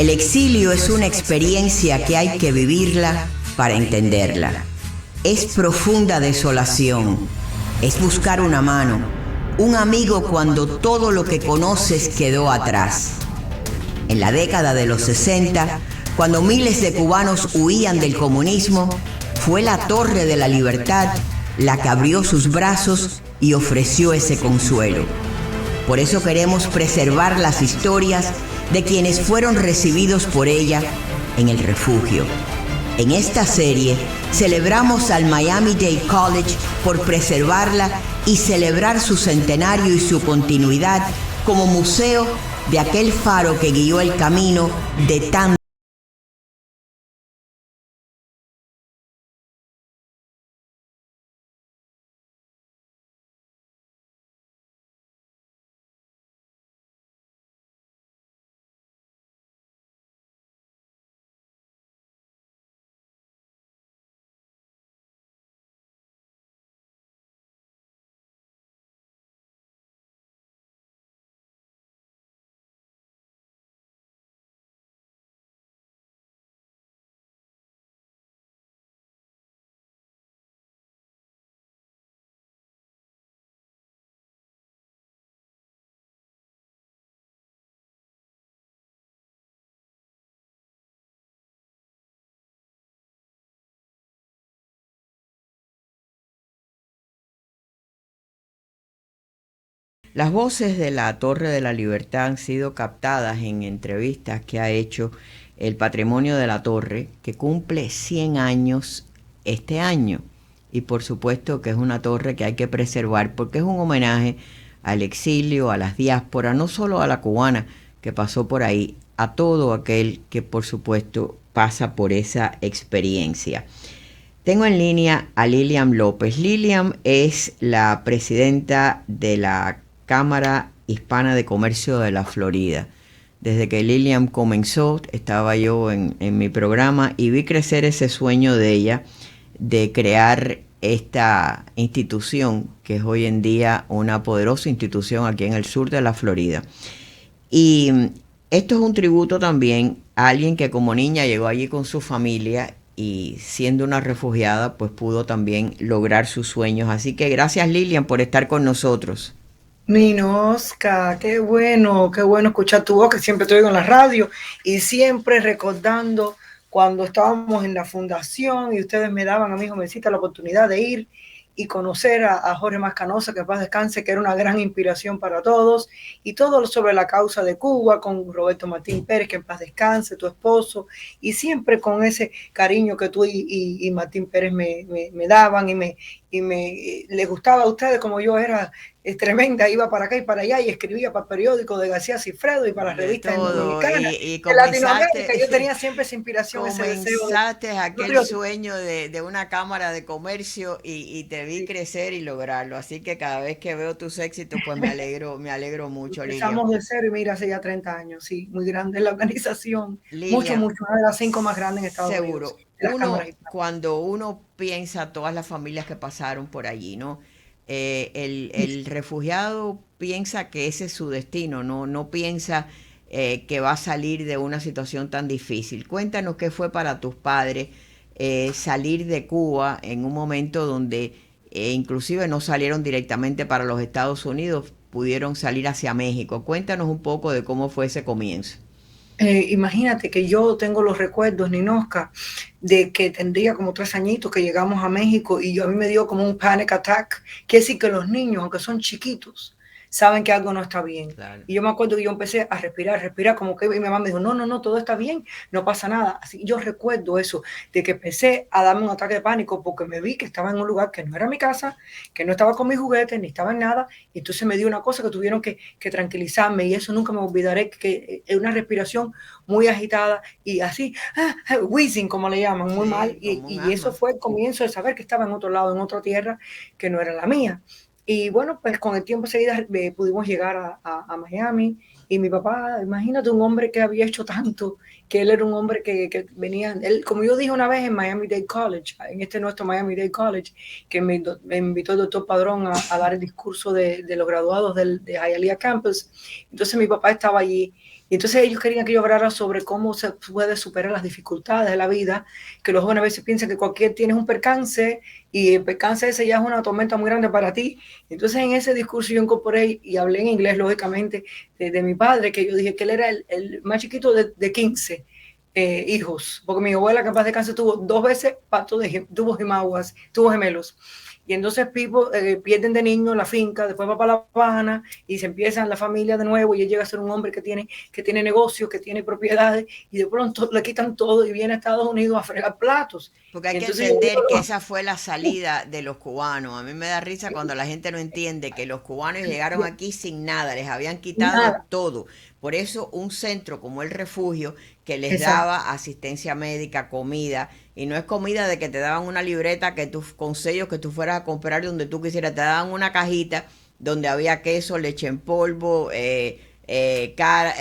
El exilio es una experiencia que hay que vivirla para entenderla. Es profunda desolación, es buscar una mano, un amigo cuando todo lo que conoces quedó atrás. En la década de los 60, cuando miles de cubanos huían del comunismo, fue la Torre de la Libertad la que abrió sus brazos y ofreció ese consuelo. Por eso queremos preservar las historias de quienes fueron recibidos por ella en el refugio. En esta serie celebramos al Miami-Dade College por preservarla y celebrar su centenario y su continuidad como museo de aquel faro que guió el camino de tantos. Las voces de la Torre de la Libertad han sido captadas en entrevistas que ha hecho el Patrimonio de la Torre, que cumple 100 años este año. Y por supuesto que es una torre que hay que preservar porque es un homenaje al exilio, a las diásporas, no solo a la cubana que pasó por ahí, a todo aquel que por supuesto pasa por esa experiencia. Tengo en línea a Lilian López. Lilian es la presidenta de la Cámara Hispana de Comercio de la Florida. Desde que Lilian comenzó, estaba yo en mi programa y vi crecer ese sueño de ella de crear esta institución que es hoy en día una poderosa institución aquí en el sur de la Florida. Y esto es un tributo también a alguien que como niña llegó allí con su familia y siendo una refugiada pues pudo también lograr sus sueños. Así que gracias Lilian por estar con nosotros. Minosca, qué bueno escuchar tu voz, que siempre te oigo en la radio y siempre recordando cuando estábamos en la fundación y ustedes me daban a mi jovencita la oportunidad de ir y conocer a Jorge Mascanosa, que paz descanse, que era una gran inspiración para todos, y todo sobre la causa de Cuba, con Roberto Martín Pérez, que en paz descanse, tu esposo, y siempre con ese cariño que tú y Martín Pérez me daban y les gustaba a ustedes como yo era tremenda, iba para acá y para allá y escribía para el periódico de García Cifredo y para las revistas dominicanas. Y de Latinoamérica, yo tenía siempre esa inspiración, ese deseo. Comenzaste aquel sueño de una cámara de comercio y te vi crecer y lograrlo. Así que cada vez que veo tus éxitos, pues me alegro mucho, Empezamos Lilian. de cero y mira, hace ya 30 años, sí, muy grande la organización. Lilian, Una de las 5 más grandes en Estados Unidos. Seguro, cuando uno piensa todas las familias que pasaron por allí, ¿no? El refugiado piensa que ese es su destino, no piensa que va a salir de una situación tan difícil. Cuéntanos qué fue para tus padres salir de Cuba en un momento donde inclusive no salieron directamente para los Estados Unidos, pudieron salir hacia México. Cuéntanos un poco de cómo fue ese comienzo. Imagínate que yo tengo los recuerdos, Ninosca, de que tendría como 3 añitos que llegamos a México y a mí me dio como un panic attack, que es decir que los niños, aunque son chiquitos, saben que algo no está bien. Claro. Y yo me acuerdo que yo empecé a respirar como que mi mamá me dijo, no, todo está bien, no pasa nada. Así yo recuerdo eso, de que empecé a darme un ataque de pánico porque me vi que estaba en un lugar que no era mi casa, que no estaba con mis juguetes, ni estaba en nada, y entonces me dio una cosa que tuvieron que tranquilizarme y eso nunca me olvidaré, que es una respiración muy agitada y así, wheezing como le llaman, muy mal, y eso fue el comienzo de saber que estaba en otro lado, en otra tierra que no era la mía. Y bueno, pues con el tiempo enseguida pudimos llegar a Miami y mi papá, imagínate un hombre que había hecho tanto, que él era un hombre que venía, él, como yo dije una vez en Miami-Dade College, en este nuestro Miami-Dade College, que me invitó el doctor Padrón a dar el discurso de los graduados de Hialeah Campus. Entonces mi papá estaba allí Y entonces ellos querían que yo hablara sobre cómo se puede superar las dificultades de la vida, que los jóvenes a veces piensan que cualquier tienes un percance y el percance ese ya es una tormenta muy grande para ti. Entonces en ese discurso yo incorporé y hablé en inglés, lógicamente, de mi padre, que yo dije que él era el más chiquito de 15 hijos, porque mi abuela, capaz de cáncer, tuvo 2 veces tuvo tuvo gemelos. Y entonces Pipo pierden de niño la finca, después va para La Habana y se empieza la familia de nuevo y él llega a ser un hombre que tiene negocios, que tiene propiedades y de pronto le quitan todo y viene a Estados Unidos a fregar platos. Porque hay Y que entonces entender que esa fue la salida de los cubanos. A mí me da risa cuando la gente no entiende que los cubanos llegaron aquí sin nada, les habían quitado nada, todo. Por eso un centro como el refugio que les exacto, daba asistencia médica, comida, y no es comida de que te daban una libreta que tú, con sellos que tú fueras a comprar donde tú quisieras, te daban una cajita donde había queso, leche en polvo,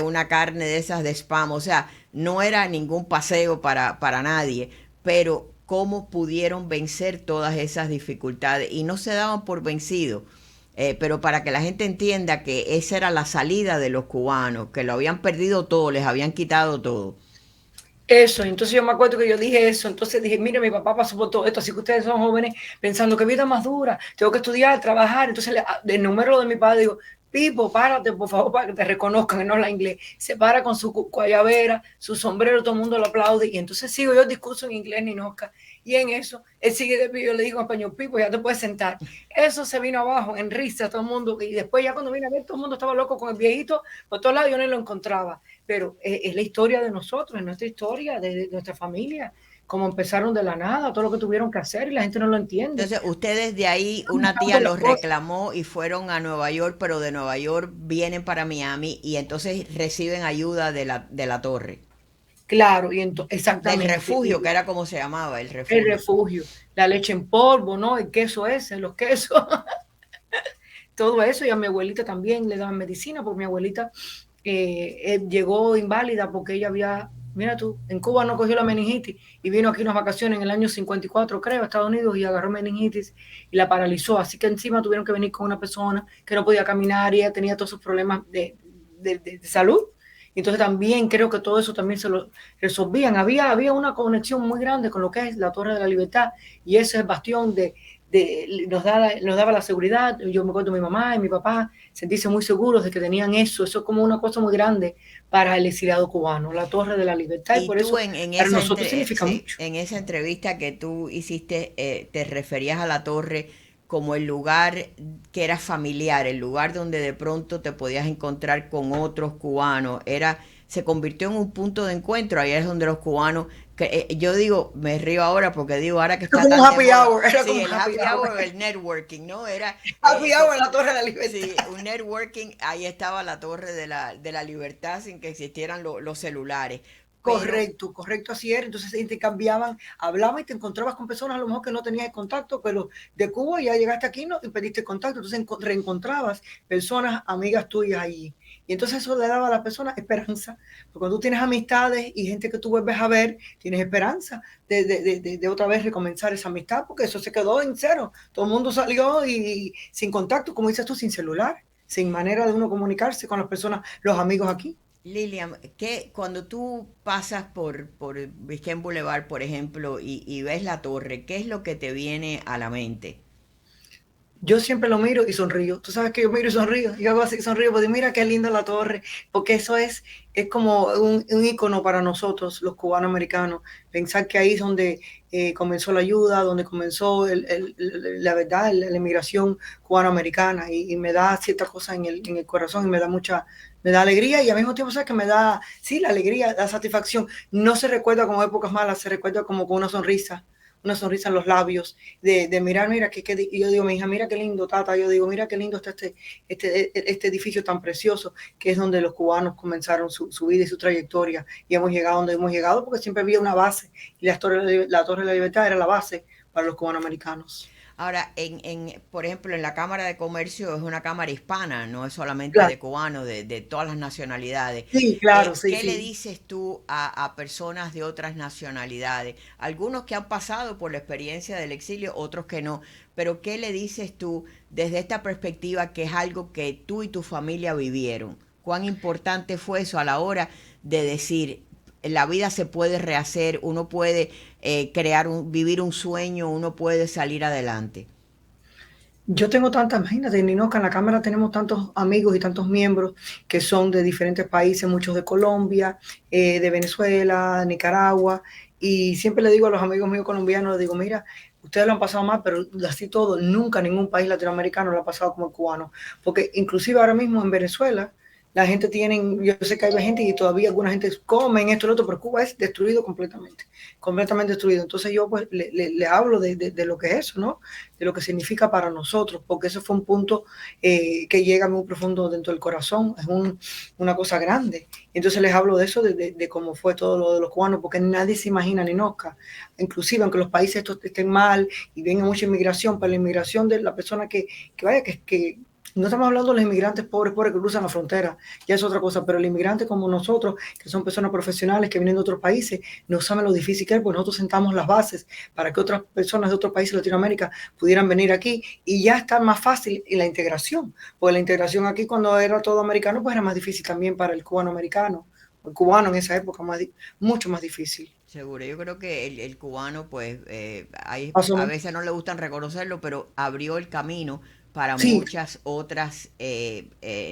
una carne de esas de spam, o sea, no era ningún paseo para nadie, pero cómo pudieron vencer todas esas dificultades y no se daban por vencidos. Pero para que la gente entienda que esa era la salida de los cubanos, que lo habían perdido todo, les habían quitado todo. eso. Entonces yo me acuerdo que yo dije eso. Entonces dije, mire, mi papá pasó por todo esto, así que ustedes son jóvenes pensando que vida más dura, tengo que estudiar, trabajar. Entonces el número de mi padre digo, Pipo, párate, por favor, para que te reconozcan, no la inglés. Se para con su guayabera, su sombrero, todo el mundo lo aplaude. Y entonces sigo yo el discurso en inglés, Ninoca. Y en eso, él sigue de pie, yo le digo en español, Pipo, ya te puedes sentar. Eso se vino abajo, en risa, todo el mundo. Y después ya cuando vine a ver, todo el mundo estaba loco con el viejito, por todos lados yo no lo encontraba. Pero es la historia de nosotros, es nuestra historia, de nuestra familia, cómo empezaron de la nada, todo lo que tuvieron que hacer y la gente no lo entiende. Entonces, ustedes de ahí, una tía los reclamó y fueron a Nueva York, pero de Nueva York vienen para Miami y entonces reciben ayuda de la torre, Claro, y del exactamente. refugio, Y que era como se llamaba, el el refugio. refugio, la leche en polvo, ¿no? El queso ese, los quesos, todo eso. Y a mi abuelita también le daban medicina, porque mi abuelita llegó inválida porque ella había, mira tú, en Cuba no cogió la meningitis y vino aquí unas vacaciones en el año 54, creo, a Estados Unidos y agarró meningitis y la paralizó. Así que encima tuvieron que venir con una persona que no podía caminar y ella tenía todos sus problemas de salud. Entonces también creo que todo eso también se lo resolvían. Había una conexión muy grande con lo que es la Torre de la Libertad y ese es el bastión nos daba la seguridad. Yo me acuerdo de mi mamá y mi papá sentirse muy seguros de que tenían eso. Eso es como una cosa muy grande para el exiliado cubano, la Torre de la Libertad, y Y por tú eso para nosotros significa sí, mucho. en esa entrevista que tú hiciste, te referías a la torre como el lugar que era familiar, el lugar donde de pronto te podías encontrar con otros cubanos. Se convirtió en un punto de encuentro. Ahí es donde los cubanos, yo digo, me río ahora porque digo, ahora que Era está como un tan de happy moda. hour, era Sí, como un el happy happy hour. hour, el networking, ¿no? Era Happy hour en la Torre de la Libertad. sí, un networking, ahí estaba la torre de la libertad sin que existieran los celulares. Pero Correcto, correcto, así era. Entonces se intercambiaban, hablabas y te encontrabas con personas a lo mejor que no tenías contacto, pero de Cuba ya llegaste aquí, ¿no? Y pediste contacto. Entonces reencontrabas personas, amigas tuyas allí. Y entonces eso le daba a la persona esperanza. Porque cuando tú tienes amistades y gente que tú vuelves a ver, tienes esperanza de otra vez recomenzar esa amistad, porque eso se quedó en cero. Todo el mundo salió y sin contacto, como dices tú, sin celular, sin manera de uno comunicarse con las personas, los amigos aquí. Lilian, que cuando tú pasas por Biscayne Boulevard, por ejemplo, y ves la torre, ¿qué es lo que te viene a la mente? Yo siempre lo miro y sonrío. Tú sabes que yo miro y sonrío. Yo hago así, sonrío, porque mira qué linda la torre, porque eso es como un icono para nosotros, los cubanos americanos. Pensar que ahí es donde comenzó la ayuda, donde comenzó la verdad, la inmigración cubano-americana, y me da cierta cosa en el corazón y me da alegría y al mismo tiempo, sabes que me da, sí, la alegría, la satisfacción. No se recuerda como épocas malas, se recuerda como con una sonrisa en los labios, de mirar, mira, y yo digo, mi hija, mira qué lindo, tata, yo digo, mira qué lindo está este edificio tan precioso, que es donde los cubanos comenzaron su vida y su trayectoria, y hemos llegado donde hemos llegado, porque siempre había una base, y la Torre de la Libertad era la base para los cubano americanos. Ahora, por ejemplo, en la Cámara de Comercio es una cámara hispana, no es solamente Claro, de cubanos, de todas las nacionalidades. sí, claro, sí, ¿Qué le sí. dices tú a personas de otras nacionalidades? Algunos que han pasado por la experiencia del exilio, otros que no, pero ¿qué le dices tú desde esta perspectiva que es algo que tú y tu familia vivieron? cuán importante fue eso a la hora de decir, la vida se puede rehacer, uno puede vivir un sueño, uno puede salir adelante. Yo tengo tantas, imagínate, Ninoca, en la Cámara tenemos tantos amigos y tantos miembros que son de diferentes países, muchos de Colombia, de Venezuela, Nicaragua, y siempre le digo a los amigos míos colombianos, les digo, mira, ustedes lo han pasado mal, pero así todo, nunca ningún país latinoamericano lo ha pasado como el cubano, porque inclusive ahora mismo en Venezuela, la gente tiene, yo sé que hay gente y todavía alguna gente come en esto y lo otro, pero Cuba es destruido completamente destruido. Entonces yo pues le hablo de lo que es eso, ¿no? De lo que significa para nosotros, porque eso fue un punto que llega muy profundo dentro del corazón, es una cosa grande. Entonces les hablo de eso, de cómo fue todo lo de los cubanos, porque nadie se imagina ni Nosca, inclusive aunque los países estos estén mal y venga mucha inmigración, pero la inmigración de la persona que vaya, que no estamos hablando de los inmigrantes pobres que cruzan la frontera, ya es otra cosa, pero el inmigrante como nosotros, que son personas profesionales que vienen de otros países, no saben lo difícil que es, porque nosotros sentamos las bases para que otras personas de otros países de Latinoamérica pudieran venir aquí y ya está más fácil en la integración, porque la integración aquí cuando era todo americano, pues era más difícil también para el cubano americano, el cubano en esa época mucho más difícil. Seguro, yo creo que el cubano, pues, a Pasó, veces no le gustan reconocerlo, pero abrió el camino para sí, muchas otras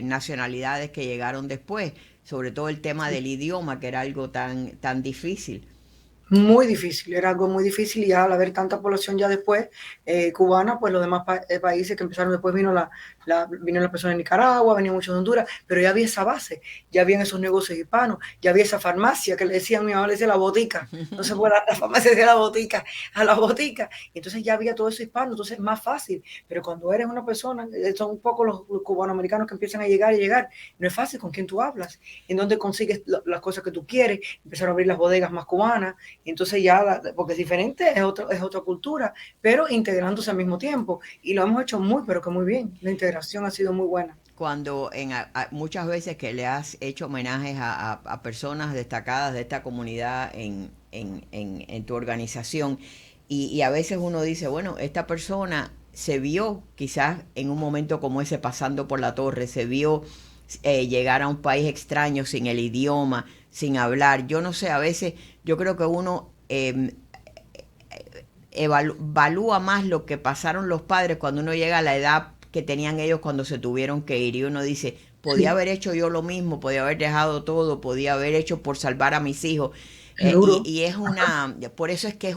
nacionalidades que llegaron después, sobre todo el tema del idioma, que era algo tan difícil. muy difícil, era algo muy difícil y al haber tanta población ya después cubana, pues los demás países que empezaron después vino la persona de Nicaragua, venían muchos de Honduras, pero ya había esa base, ya habían esos negocios hispanos, ya había esa farmacia que le decían, mi mamá le decía la botica, no se puede la farmacia decía la botica, a la botica, y entonces ya había todo eso hispano, entonces es más fácil, pero cuando eres una persona, son un poco los cubanoamericanos que empiezan a llegar, no es fácil con quién tú hablas, en dónde consigues las cosas que tú quieres, empezaron a abrir las bodegas más cubanas, entonces ya, porque es diferente, es otra cultura, pero integrándose al mismo tiempo. Y lo hemos hecho muy, pero que muy bien. La integración ha sido muy buena. Cuando muchas veces que le has hecho homenajes a personas destacadas de esta comunidad en tu organización, y a veces uno dice, bueno, esta persona se vio quizás en un momento como ese pasando por la torre, se vio llegar a un país extraño sin el idioma, sin hablar. Yo no sé, a veces yo creo que uno evalúa más lo que pasaron los padres cuando uno llega a la edad que tenían ellos cuando se tuvieron que ir, y uno dice, podía Sí, haber hecho yo lo mismo, podía haber dejado todo, podía haber hecho por salvar a mis hijos. seguro. Y es por eso es que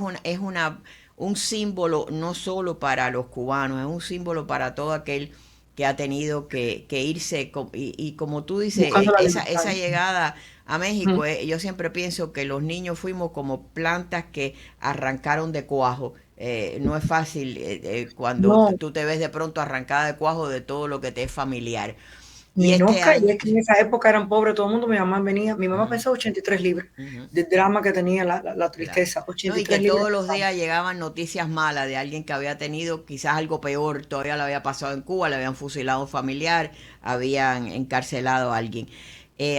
un símbolo no solo para los cubanos, es un símbolo para todo aquel que ha tenido que irse, y como tú dices, Buscando la esa libertad. llegada a México, Ujú. yo siempre pienso que los niños fuimos como plantas que arrancaron de cuajo. No es fácil cuando No, tú te ves de pronto arrancada de cuajo de todo lo que te es familiar. Y ni este Nosca, y año, es que en esa época eran pobres todo el mundo. Mi mamá uh, pesaba 83 libras uh, de drama que tenía la claro. tristeza. No, ochenta y y que tres libras. todos los días llegaban noticias malas de alguien que había tenido quizás algo peor, todavía le había pasado en Cuba, le habían fusilado a un familiar, habían encarcelado a alguien.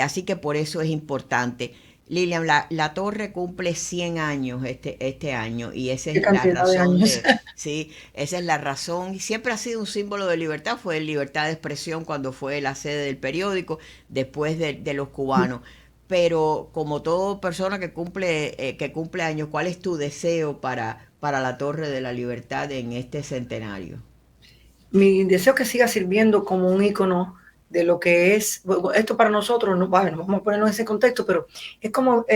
Así que por eso es importante. Lilian, la torre cumple 100 años este año, y esa Qué es la cantidad de razón años. de, sí, esa es la razón. Y siempre ha sido un símbolo de libertad, fue libertad de expresión cuando fue la sede del periódico, después de los cubanos. Pero como toda persona que cumple años, ¿cuál es tu deseo para la Torre de la Libertad en este centenario? Mi deseo es que siga sirviendo como un icono de lo que es, bueno, esto para nosotros, no, bueno, vamos a ponernos en ese contexto, pero es como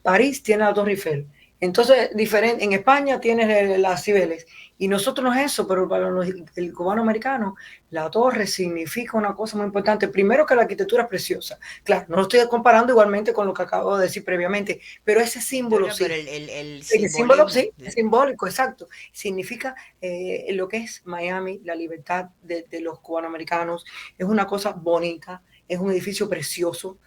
París tiene la Torre Eiffel, entonces diferente, en España tienes las Cibeles, y nosotros no es eso, pero para el cubano americano, la torre significa una cosa muy importante, primero que la arquitectura es preciosa, claro, no lo estoy comparando igualmente con lo que acabo de decir previamente, pero ese No, símbolo no, pero sí, el el símbolo simbolismo, sí, es ¿sí? simbólico, exacto. Significa lo que es Miami, la libertad de los cubanoamericanos. Es una cosa bonita, es un edificio precioso.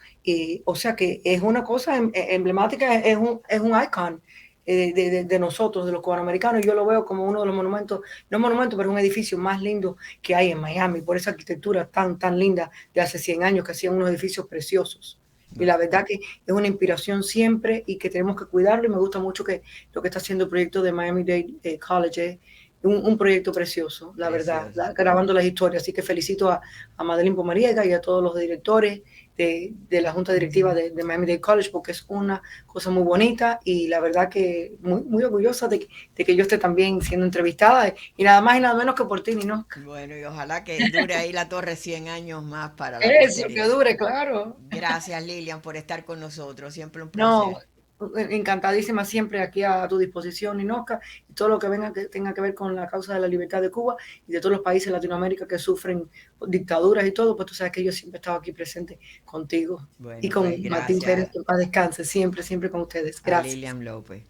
O sea que es una cosa emblemática, es un icon de nosotros, de los cubanoamericanos. Yo lo veo como uno de los monumentos, no monumento, pero un edificio más lindo que hay en Miami, por esa arquitectura tan linda de hace 100 años que hacían unos edificios preciosos. Y Bueno, la verdad que es una inspiración siempre y que tenemos que cuidarlo. Y me gusta mucho que lo que está haciendo el proyecto de Miami-Dade College un proyecto precioso, la verdad, grabando las historias. Así que felicito a Madeline Pomariega y a todos los directores de la Junta Directiva de Miami-Dade College, porque es una cosa muy bonita y la verdad que muy, muy orgullosa de que yo esté también siendo entrevistada y nada más y nada menos que por ti, Ninosca. Bueno, y ojalá que dure ahí la torre 100 años más para la Eso, posteridad. que dure, claro. Gracias, Lilian, por estar con nosotros. Siempre un No, placer. encantadísima siempre aquí a tu disposición, Ninosca, y todo lo que tenga que ver con la causa de la libertad de Cuba y de todos los países de Latinoamérica que sufren dictaduras y todo, pues tú sabes que yo siempre he estado aquí presente contigo. Bueno, Y con pues, Martín gracias Pérez, que en paz descanse, siempre, siempre con ustedes. a Gracias. Lilian López.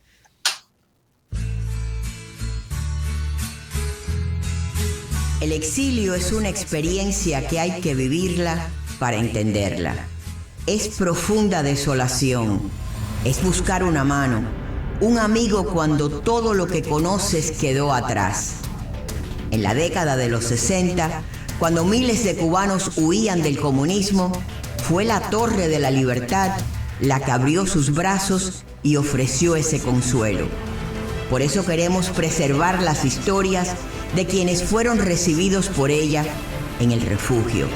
El exilio es una experiencia que hay que vivirla para entenderla. Es profunda desolación, es buscar una mano, un amigo cuando todo lo que conoces quedó atrás. En la década de los 60, cuando miles de cubanos huían del comunismo, fue la Torre de la Libertad la que abrió sus brazos y ofreció ese consuelo. Por eso queremos preservar las historias de quienes fueron recibidos por ella en el refugio.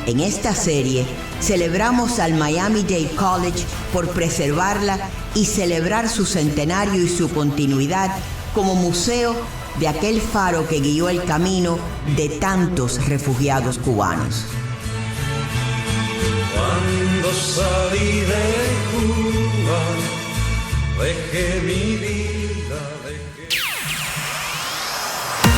En esta serie celebramos al Miami-Dade College por preservarla y celebrar su centenario y su continuidad como museo de aquel faro que guió el camino de tantos refugiados cubanos. Cuando salí de Cuba, dejé mi vida